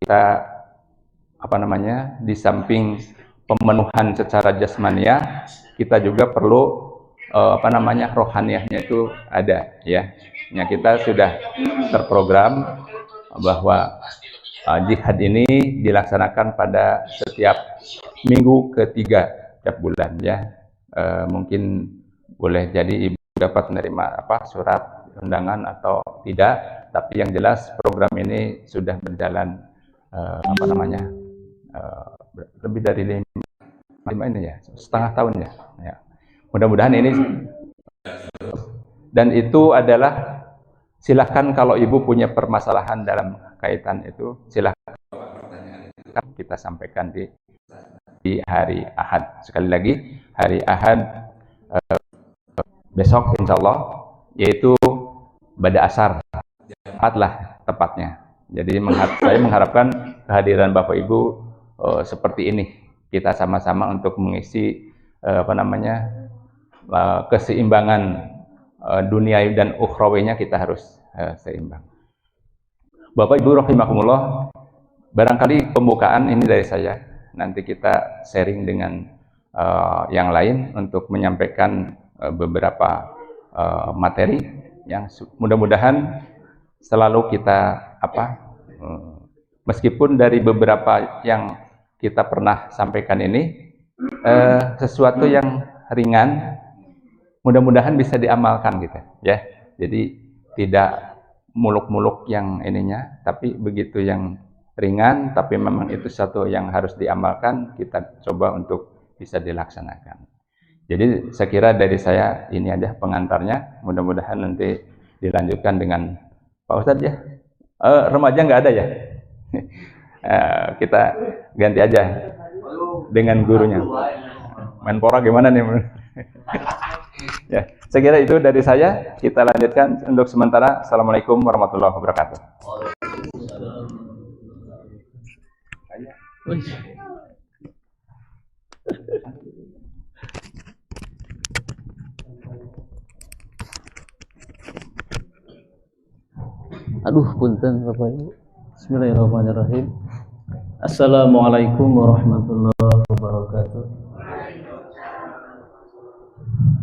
kita di samping pemenuhan secara jasmania, kita juga perlu rohaniahnya itu ada ya. Ya, kita sudah terprogram bahwa jihad ini dilaksanakan pada setiap minggu ketiga tiap bulan ya. Mungkin boleh jadi ibu dapat menerima surat undangan atau tidak, tapi yang jelas program ini sudah berjalan lebih dari lima ini ya, setengah tahun ya. Mudah-mudahan ini, dan itu adalah, silahkan kalau ibu punya permasalahan dalam kaitan itu, silahkan kita sampaikan di hari Ahad. Sekali lagi, hari Ahad besok insya Allah, yaitu pada asar lah tepatnya. Jadi saya mengharapkan kehadiran Bapak Ibu seperti ini. Kita sama-sama untuk mengisi keseimbangan duniawi dan ukhrawinya, kita harus seimbang. Bapak Ibu rahimakumullah, barangkali pembukaan ini dari saya. Nanti kita sharing dengan yang lain untuk menyampaikan beberapa materi yang mudah-mudahan selalu kita meskipun dari beberapa yang kita pernah sampaikan ini sesuatu yang ringan, mudah-mudahan bisa diamalkan gitu ya. Jadi tidak muluk-muluk yang ininya, tapi begitu yang ringan, tapi memang itu satu yang harus diamalkan, kita coba untuk bisa dilaksanakan. Jadi saya kira dari saya ini aja pengantarnya, mudah-mudahan nanti dilanjutkan dengan Pak Ustadz ya. Remaja nggak ada ya? Kita ganti aja dengan gurunya. Menpora gimana nih? Ya, saya kira itu dari saya. Kita lanjutkan untuk sementara. Assalamualaikum warahmatullahi wabarakatuh. Aduh, punten Bapak Ibu. Bismillahirrahmanirrahim. Assalamualaikum warahmatullahi wabarakatuh.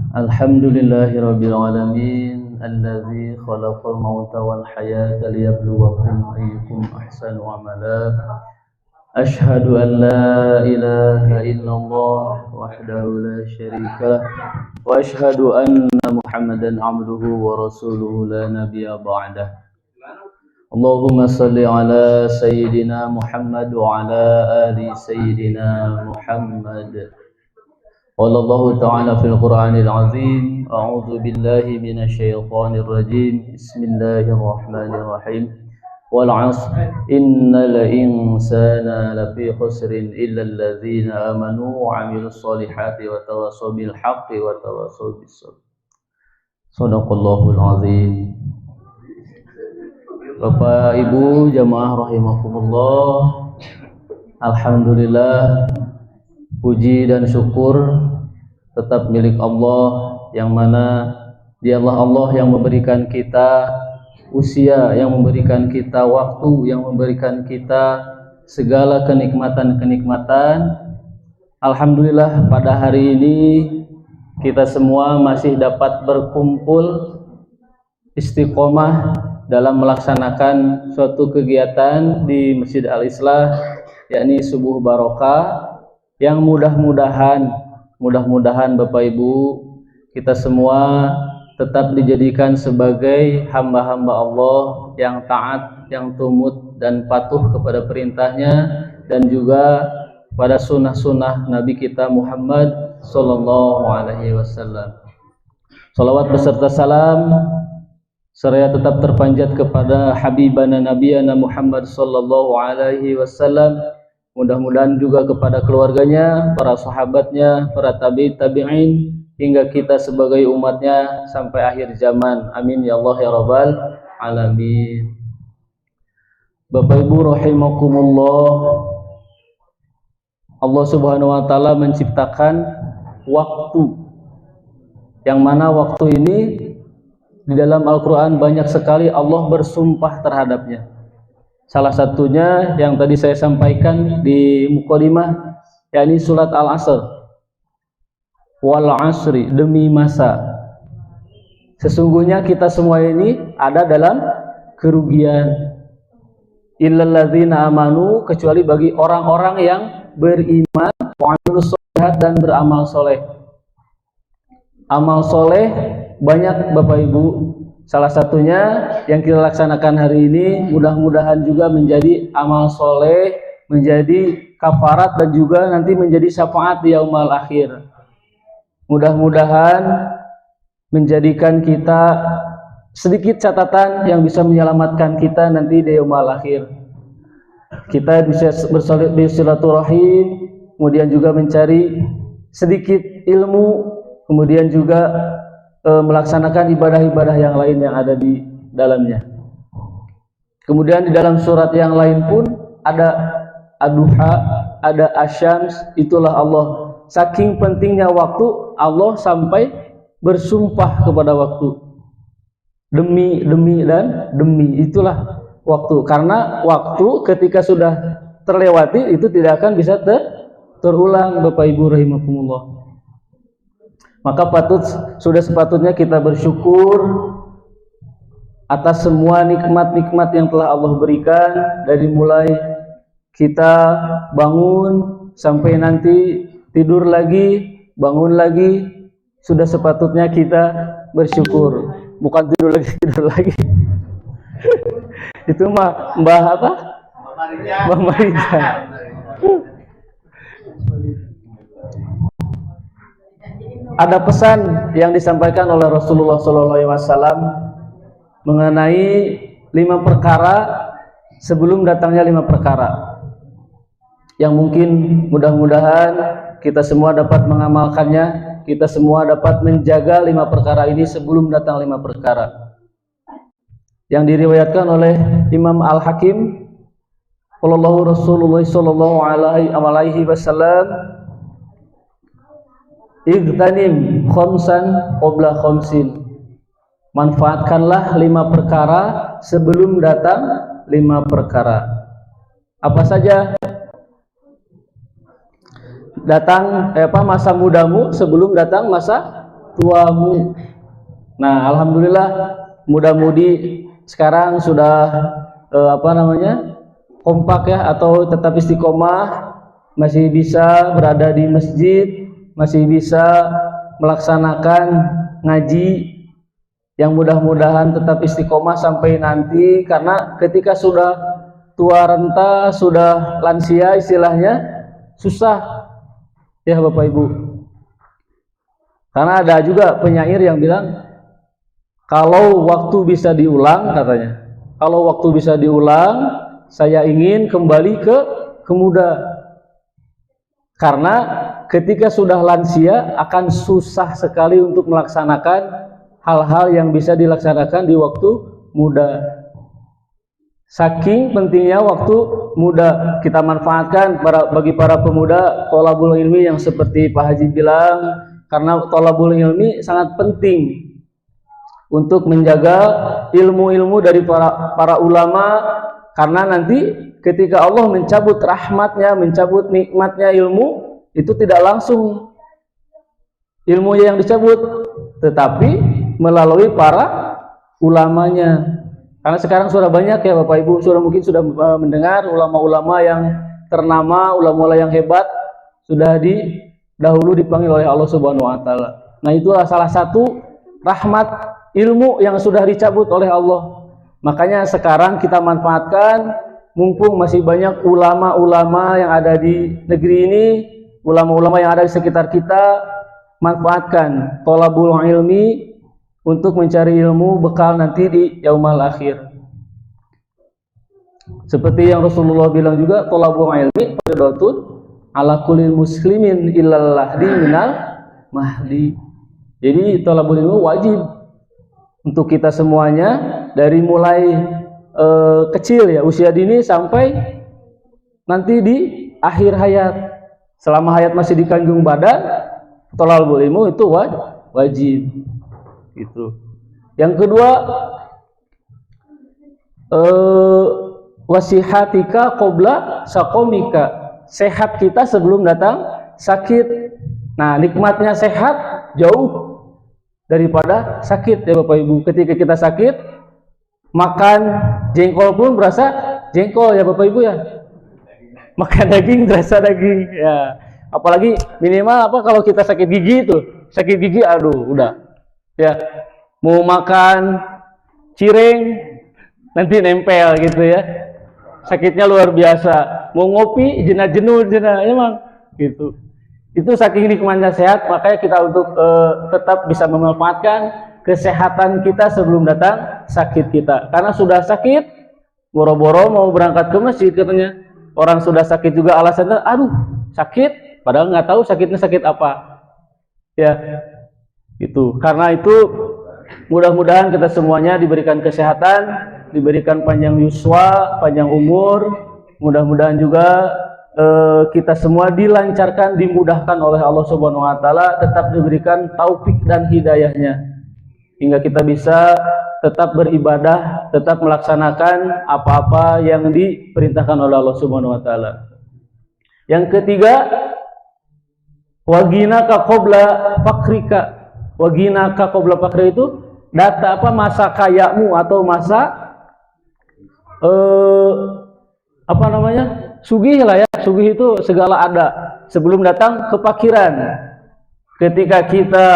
Alhamdulillahirabbil alamin, allazi khalaqal mauta wal hayata liyabluwakum ayyukum ahsanu amala. Ashhadu an la ilaha illallah wahdahu la syarika lah, wa ashhadu anna Muhammadan abduhu wa rasuluhu la nabiyya ba'dah. Allahumma salli ala Sayyidina Muhammad wa ala ali Sayyidina Muhammad. Wallahu ta'ala fil Qur'anil azim. A'udzu billahi minasy syaithanir rajim. Bismillahirrahmanirrahim. Wal 'asr innal insana lafi khusrin illa alladzina amanu wa 'amilus solihati wa tawassaw bil haqqi wa tawassaw bis sabr. Shadaqallahul azim. Bapak Ibu jamaah rahimakumullah, alhamdulillah, puji dan syukur tetap milik Allah, yang mana dialah Allah yang memberikan kita usia, yang memberikan kita waktu, yang memberikan kita segala kenikmatan-kenikmatan. Alhamdulillah pada hari ini kita semua masih dapat berkumpul istiqomah dalam melaksanakan suatu kegiatan di Masjid Al-Islah, yakni Subuh Barokah, yang mudah-mudahan Bapak Ibu, kita semua tetap dijadikan sebagai hamba-hamba Allah yang taat, yang tumut dan patuh kepada perintahnya, dan juga pada sunnah-sunnah Nabi kita Muhammad Sallallahu Alaihi Wasallam. Salawat beserta salam seraya tetap terpanjat kepada Habibana Nabiyana Muhammad Sallallahu Alaihi Wasallam. Mudah-mudahan juga kepada keluarganya, para sahabatnya, para tabi'in, hingga kita sebagai umatnya sampai akhir zaman. Amin ya Allah ya Rabbal Alamin. Bapak Ibu rahimakumullah, Allah Subhanahu wa Ta'ala menciptakan waktu, yang mana waktu ini di dalam Al-Quran banyak sekali Allah bersumpah terhadapnya. Salah satunya yang tadi saya sampaikan di mukadimah, yakni surat Al-Asr. Wal asri, demi masa. Sesungguhnya kita semua ini ada dalam kerugian. Illal ladzina amanu, kecuali bagi orang-orang yang beriman, wa amilus sholihat, dan beramal soleh. Amal soleh banyak Bapak Ibu. Salah satunya yang kita laksanakan hari ini mudah-mudahan juga menjadi amal soleh, menjadi kafarat, dan juga nanti menjadi syafaat di yaumul akhir. Mudah-mudahan menjadikan kita sedikit catatan yang bisa menyelamatkan kita nanti di yaumul akhir. Kita bisa bersilaturahim, kemudian juga mencari sedikit ilmu, kemudian juga melaksanakan ibadah-ibadah yang lain yang ada di dalamnya. Kemudian di dalam surat yang lain pun ada ad-duha, ada asyams, itulah Allah. Saking pentingnya waktu, Allah sampai bersumpah kepada waktu. Demi dan demi, itulah waktu. Karena waktu ketika sudah terlewati itu tidak akan bisa terulang Bapak Ibu rahimakumullah. Maka sudah sepatutnya kita bersyukur atas semua nikmat-nikmat yang telah Allah berikan, dari mulai kita bangun sampai nanti tidur lagi, bangun lagi, sudah sepatutnya kita bersyukur. Bukan tidur lagi. Itu mah Mbah apa? Mbah Marija. Ada pesan yang disampaikan oleh Rasulullah SAW mengenai 5 perkara sebelum datangnya 5 perkara yang mungkin mudah-mudahan kita semua dapat mengamalkannya, kita semua dapat menjaga 5 perkara ini sebelum datang 5 perkara. Yang diriwayatkan oleh Imam Al-Hakim, qala Rasulullah sallallahu alaihi wasallam, igtanim khamsan qabla khamsin. Manfaatkanlah 5 perkara sebelum datang 5 perkara. Apa saja? Datang masa mudamu sebelum datang masa tuamu. Nah, alhamdulillah muda-mudi sekarang sudah kompak ya, atau tetap istiqomah, masih bisa berada di masjid, masih bisa melaksanakan ngaji, yang mudah-mudahan tetap istiqomah sampai nanti, karena ketika sudah tua renta, sudah lansia istilahnya, susah ya Bapak Ibu. Karena ada juga penyair yang bilang, kalau waktu bisa diulang, katanya, kalau waktu bisa diulang, saya ingin kembali ke muda. Karena ketika sudah lansia akan susah sekali untuk melaksanakan hal-hal yang bisa dilaksanakan di waktu muda. Saking pentingnya waktu muda, kita manfaatkan bagi para pemuda thalabul ilmi yang seperti Pak Haji bilang, karena thalabul ilmi sangat penting untuk menjaga ilmu-ilmu dari para ulama, karena nanti ketika Allah mencabut rahmatnya, mencabut nikmatnya ilmu, itu tidak langsung ilmunya yang dicabut, tetapi melalui para ulamanya. Karena sekarang sudah banyak ya Bapak Ibu, mungkin sudah mendengar ulama-ulama yang ternama, ulama-ulama yang hebat, sudah dahulu dipanggil oleh Allah Subhanahu wa taala. Nah, itulah salah satu rahmat ilmu yang sudah dicabut oleh Allah. Makanya sekarang kita manfaatkan, mumpung masih banyak ulama-ulama yang ada di negeri ini, ulama-ulama yang ada di sekitar kita, manfaatkan thalabul ilmi untuk mencari ilmu bekal nanti di yaumul akhir. Seperti yang Rasulullah bilang juga, thalabul ilmi fardhatun ala kulli muslimin illal lahdi minal mahdi. Jadi thalabul ilmi wajib untuk kita semuanya, dari mulai kecil ya, usia dini, sampai nanti di akhir hayat. Selama hayat masih dikandung badan, thalabul ilmi itu wajib. Gitu. Yang kedua, wasihatika qabla saqomika, sehat kita sebelum datang sakit. Nah, nikmatnya sehat jauh daripada sakit ya Bapak Ibu. Ketika kita sakit, makan jengkol pun berasa jengkol ya Bapak Ibu ya. Makan daging berasa daging ya. Apalagi minimal apa kalau kita sakit gigi itu, sakit gigi aduh udah ya. Mau makan cireng nanti nempel gitu ya. Sakitnya luar biasa. Mau ngopi jenuh emang gitu. Itu saking nikmatnya sehat, makanya kita untuk tetap bisa memanfaatkan kesehatan kita sebelum datang sakit kita. Karena sudah sakit, boro-boro mau berangkat ke masjid katanya. Orang sudah sakit juga alasannya, aduh sakit, padahal nggak tahu sakitnya sakit apa. Ya, itu. Karena itu mudah-mudahan kita semuanya diberikan kesehatan, diberikan panjang yuswa, panjang umur. Mudah-mudahan juga kita semua dilancarkan, dimudahkan oleh Allah Subhanahu wa taala, tetap diberikan taufik dan hidayahnya hingga kita bisa tetap beribadah, tetap melaksanakan apa-apa yang diperintahkan oleh Allah Subhanahu wa taala. Yang ketiga, waginaka qabla fakrika. Waginaka qabla fakri itu data apa, masa kayamu atau masa apa namanya, sugih lah ya. Sugih itu segala ada sebelum datang kefakiran. Ketika kita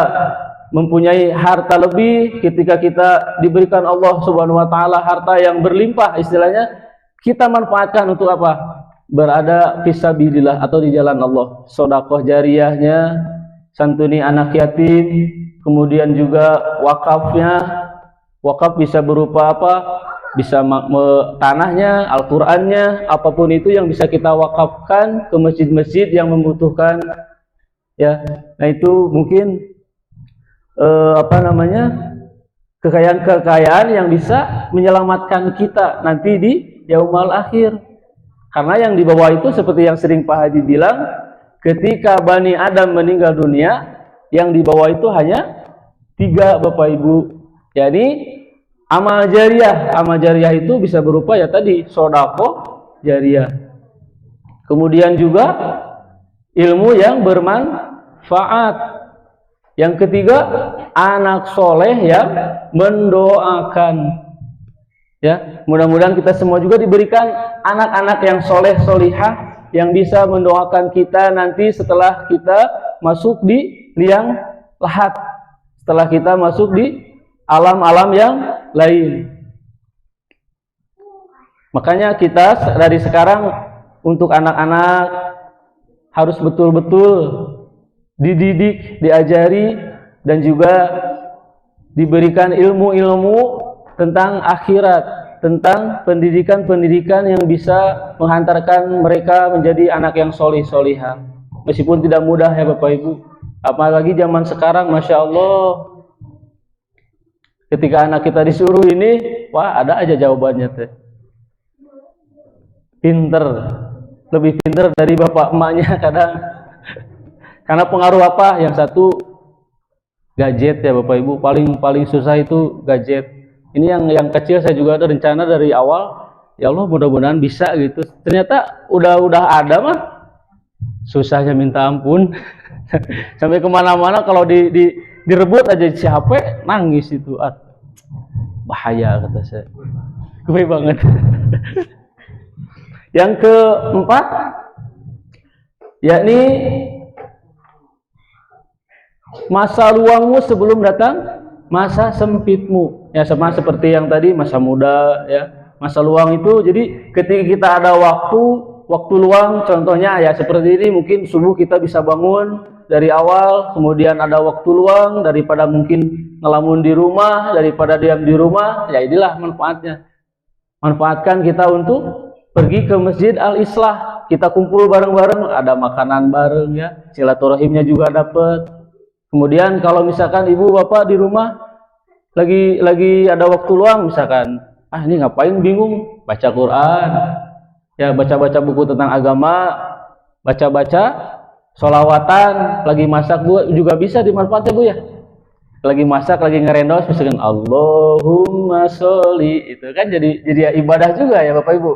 mempunyai harta lebih, ketika kita diberikan Allah Subhanahu wa taala harta yang berlimpah istilahnya, kita manfaatkan untuk apa? Berada fisabilillah atau di jalan Allah. Sedekah jariyahnya, santuni anak yatim, kemudian juga wakafnya. Wakaf bisa berupa apa? Bisa tanahnya, Al-Qur'annya, apapun itu yang bisa kita wakafkan ke masjid-masjid yang membutuhkan ya. Nah, itu mungkin apa namanya, kekayaan-kekayaan yang bisa menyelamatkan kita nanti di yaumul akhir. Karena yang di bawah itu seperti yang sering Pak Haji bilang, ketika Bani Adam meninggal dunia, yang di bawah itu hanya 3 Bapak Ibu. Jadi amal jariyah itu bisa berupa ya tadi sedekah jariyah. Kemudian juga ilmu yang bermanfaat. Yang ketiga, anak soleh yang mendoakan. Ya, mudah-mudahan kita semua juga diberikan anak-anak yang soleh solihah yang bisa mendoakan kita nanti setelah kita masuk di liang lahat, setelah kita masuk di alam-alam yang lain. Makanya kita dari sekarang untuk anak-anak harus betul-betul dididik, diajari, dan juga diberikan ilmu-ilmu tentang akhirat, tentang pendidikan-pendidikan yang bisa menghantarkan mereka menjadi anak yang solih-solihah. Meskipun tidak mudah ya Bapak Ibu, apalagi zaman sekarang, Masya Allah, ketika anak kita disuruh ini, wah ada aja jawabannya teh. Pinter, lebih pinter dari bapak emaknya kadang. Karena pengaruh apa? Yang satu gadget ya Bapak Ibu, paling susah itu gadget. Ini yang kecil saya juga ada rencana dari awal, ya Allah mudah-mudahan bisa gitu. Ternyata udah ada mah, susahnya minta ampun. Sampai kemana-mana kalau direbut aja si HP nangis itu. Bahaya kata saya. Gue banget. Yang keempat, yakni masa luangmu sebelum datang masa sempitmu. Ya sama seperti yang tadi, masa muda ya. Masa luang itu jadi ketika kita ada waktu luang, contohnya ya seperti ini, mungkin subuh kita bisa bangun dari awal, kemudian ada waktu luang daripada mungkin ngelamun di rumah, daripada diam di rumah, ya inilah manfaatnya. Manfaatkan kita untuk pergi ke Masjid Al-Islah, kita kumpul bareng-bareng, ada makanan bareng ya, silaturahimnya juga dapat. Kemudian kalau misalkan ibu bapak di rumah lagi ada waktu luang, misalkan ini ngapain bingung, baca Quran ya, baca-baca buku tentang agama, baca-baca sholawatan, lagi masak Bu juga bisa dimanfaatkan Bu ya, lagi masak, lagi ngerendos misalkan Allahumma sholli, itu kan jadi ibadah juga ya Bapak Ibu.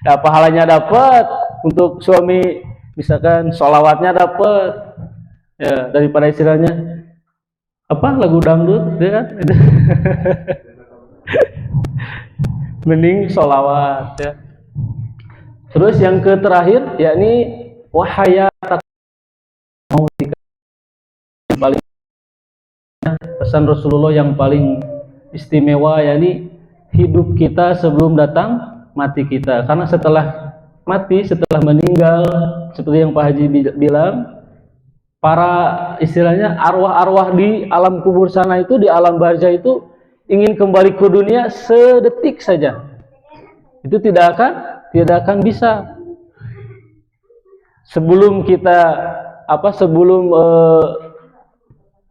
Nah, pahalanya dapat, untuk suami misalkan sholawatnya dapat, ya daripada istilahnya apa lagu dangdut, ya kan? Mending sholawat ya. Terus yang terakhir yakni wahayat mautika, paling pesan Rasulullah yang paling istimewa yakni hidup kita sebelum datang mati kita. Karena setelah mati, setelah meninggal, seperti yang Pak Haji bilang, para istilahnya arwah-arwah di alam kubur sana itu, di alam barzah itu ingin kembali ke dunia sedetik saja. Itu tidak akan bisa. Sebelum kita sebelum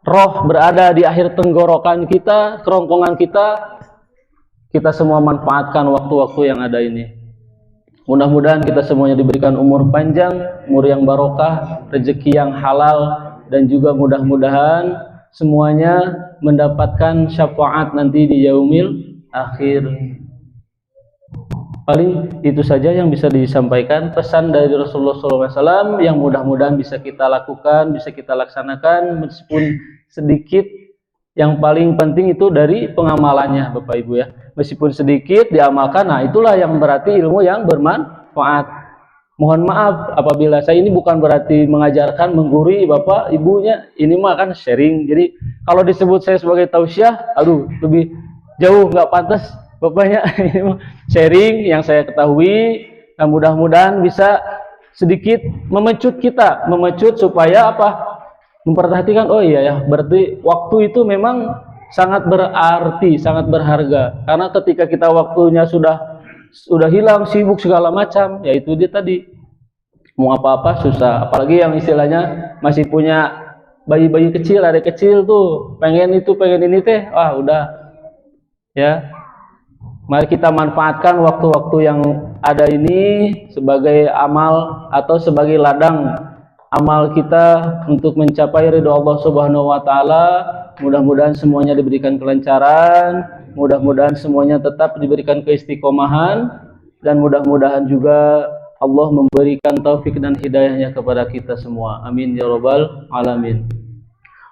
roh berada di akhir tenggorokan kita, kerongkongan kita semua manfaatkan waktu-waktu yang ada ini. Mudah-mudahan kita semuanya diberikan umur panjang, umur yang barokah, rezeki yang halal, dan juga mudah-mudahan semuanya mendapatkan syafaat nanti di yaumil akhir. Paling itu saja yang bisa disampaikan, pesan dari Rasulullah SAW yang mudah-mudahan bisa kita lakukan, bisa kita laksanakan meskipun sedikit. Yang paling penting itu dari pengamalannya, Bapak Ibu ya. Meskipun sedikit diamalkan, nah itulah yang berarti ilmu yang bermanfaat. Mohon maaf apabila saya ini bukan berarti mengajarkan, menggurui Bapak Ibunya, ini mah kan sharing. Jadi kalau disebut saya sebagai tausiah, aduh lebih jauh nggak pantas Bapaknya. Ini mah sharing yang saya ketahui. Nah, mudah-mudahan bisa sedikit memecut kita, memecut supaya memperhatikan, oh iya ya, berarti waktu itu memang sangat berarti, sangat berharga. Karena ketika kita waktunya sudah hilang, sibuk segala macam, yaitu dia tadi mau apa-apa susah. Apalagi yang istilahnya masih punya bayi-bayi kecil, adik kecil tuh, pengen itu, pengen ini teh, udah ya. Mari kita manfaatkan waktu-waktu yang ada ini sebagai amal atau sebagai ladang amal kita untuk mencapai ridho Allah Subhanahu wa taala. Mudah-mudahan semuanya diberikan kelancaran, mudah-mudahan semuanya tetap diberikan keistiqomahan, dan mudah-mudahan juga Allah memberikan taufik dan hidayahnya kepada kita semua. Amin ya rabbal alamin.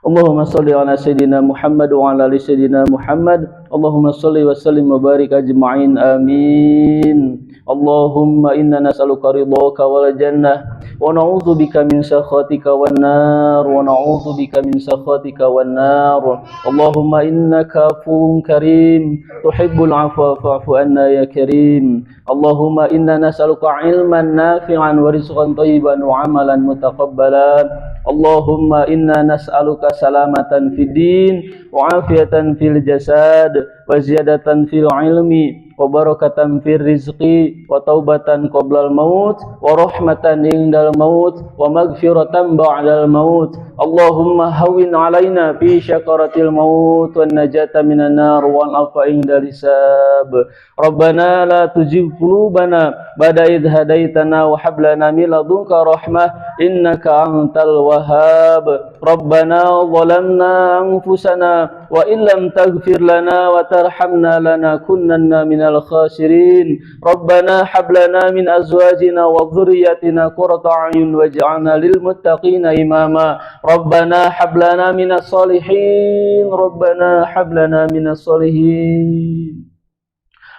Allahumma salli ala sayyidina Muhammad wa ala ali sayyidina Muhammad. Allahumma salli wa sallim wa barik ajma'in. Amin. Allahumma inna nas'aluka ridhaka wal jannah wa na'udzu bika min sakhatika wan nar wa na'udzu bika min sakhatika wan nar. Allahumma innaka afuwun karim tuhibbul afwa fa'fu anna ya karim. Allahumma inna nas'aluka ilman nafi'an wa rizqan thayyiban wa amalan mutaqabbalan. Allahumma inna nas'aluka salamatan fid din wa afiyatan fil jasad wa ziyadatan fil ilmi wa barakatan fil rizqi wa taubatan qoblal maut wa rahmatan indal maut wa maghfiratan ba'dal maut. Allahumma hawwin alaina fi syakaratil maut wan najata minan nar wal afwa indal hisab. Rabbana la tuzigh qulubana ba'da idh hadaitana wa hab lana min ladunka rahmah innaka antal wahhab. Rabbana zalamna anfusana wa in lam taghfir lana wa tarhamna lanakunanna minal khasirin. Rabbana hab lana min azwajina wa dhurriyyatina qurrata a'yun waj'alna lil muttaqina imama. Rabbana hab lana minas solihin. Rabbana hab lana minas solihin.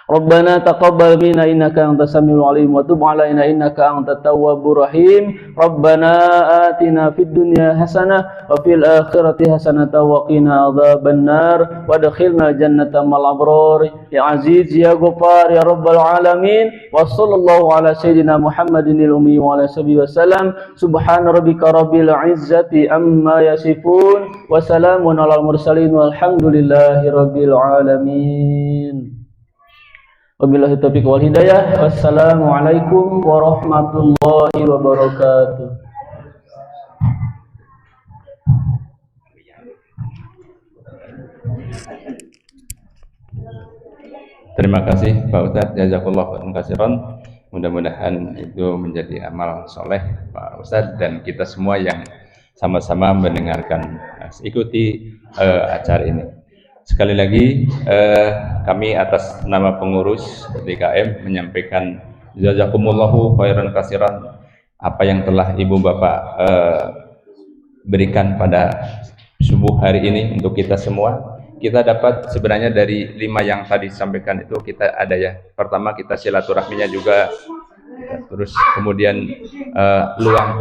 Rabbana taqabbal minna innaka antas samiul alim wa tub alaina innaka antat tawwabur rahim. Rabbana atina fid dunya hasanah wa fil akhirati hasanah wa qina adzabannar wa adkhilna jannata mal abrar ya aziz ya ghaffar ya rabbal alamin. Wa sallallahu ala sayyidina Muhammadinil ummi wa ala sahbihi wasallam. Subhana rabbika rabbil izzati amma yasifun wa salamun alal mursalin walhamdulillahi rabbil alamin. Wabillahi taufiq wal hidayah. Wassalamualaikum warahmatullahi wabarakatuh. Terima kasih Pak Ustadz, jazakallahu khairan. Mudah-mudahan itu menjadi amal soleh Pak Ustadz dan kita semua yang sama-sama mendengarkan, ikuti acara ini. sekali lagi kami atas nama pengurus DKM menyampaikan jazakumullahu khairan katsiran apa yang telah Ibu Bapak berikan pada subuh hari ini untuk kita semua. Kita dapat sebenarnya dari 5 yang tadi disampaikan itu kita ada ya. Pertama kita silaturahminya juga, terus kemudian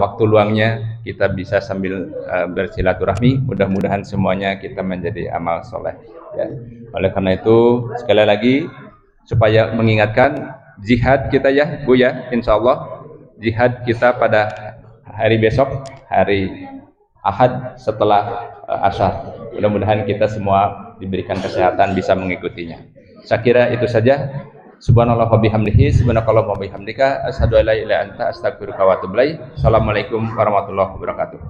waktu luangnya kita bisa sambil bersilaturahmi. Mudah-mudahan semuanya kita menjadi amal soleh ya. Oleh karena itu sekali lagi supaya mengingatkan jihad kita ya Bu ya, insya Allah jihad kita pada hari besok, hari Ahad setelah Asyar. Mudah-mudahan kita semua diberikan kesehatan bisa mengikutinya. Saya kira itu saja. Subhanallah wa bihamdihi, subhanakallah wa bihamdika, asyhadu an la ilaha illa anta, astaghfiruka wa atubu ilaik. Assalamualaikum warahmatullahi wabarakatuh.